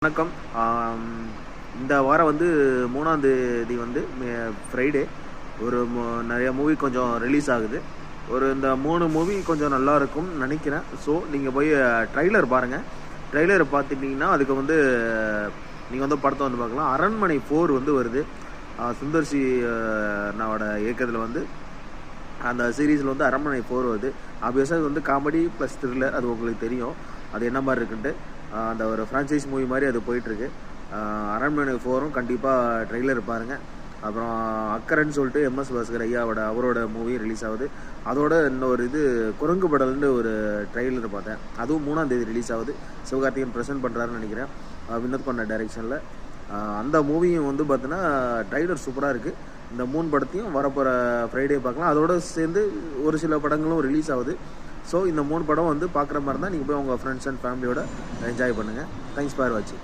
வணக்கம். இந்த வாரம் வந்து 3ஆம் தேதி வந்து ஃப்ரைடே ஒரு நிறைய மூவி கொஞ்சம் ரிலீஸ் ஆகுது. இந்த 3 மூவி கொஞ்சம் நல்லா இருக்கும்னு நினைக்கிறேன். ஸோ நீங்கள் போய் ட்ரைலர் பாருங்கள். ட்ரைலரை பார்த்துட்டிங்கன்னா அதுக்கு வந்து நீங்கள் வந்து படத்தை வந்து பார்க்கலாம். அரண்மனை 4 வந்து வருது. சுந்தர் சி அண்ணாவோட இயக்கத்தில் வந்து அந்த சீரீஸில் வந்து அரண்மனை 4 வருது. ஆப்வியஸாக இது வந்து காமெடி ப்ளஸ் த்ரில்லர், அது உங்களுக்கு தெரியும் அது என்ன மாதிரி இருக்குன்ட்டு. அந்த ஒரு ஃப்ரான்ச்சைஸ் மூவி மாதிரி அது போயிட்டுருக்கு. அரண்மனை 4ம் கண்டிப்பாக ட்ரெய்லர் பாருங்கள். அப்புறம் அக்கறைன்னு சொல்லிட்டு MS பாஸ்கர் அவரோட மூவி ரிலீஸ் ஆகுது. அதோட இன்னொரு குரங்கு படல்னு ஒரு ட்ரெய்லர் பார்த்தேன். அதுவும் 3ஆம் தேதி ரிலீஸ் ஆகுது. சிவகார்த்திகேயன் ப்ரெசென்ட் பண்ணுறாருன்னு நினைக்கிறேன், வினோத் பண்ண டைரெக்ஷனில். அந்த மூவியும் வந்து பார்த்தீங்கன்னா ட்ரைலர் சூப்பராக இருக்குது. இந்த 3 படத்தையும் வரப்போகிற ஃப்ரைடே பார்க்கலாம். அதோடு சேர்ந்து ஒரு சில படங்களும் ரிலீஸ் ஆகுது. ஸோ இந்த 3 படம் வந்து பார்க்குற மாதிரி இருந்தால் நீங்கள் போய் உங்கள் ஃப்ரெண்ட்ஸ் அண்ட் ஃபேமிலியோட என்ஜாய் பண்ணுங்கள். தேங்க்ஸ் ஃபார் வாட்சிங்.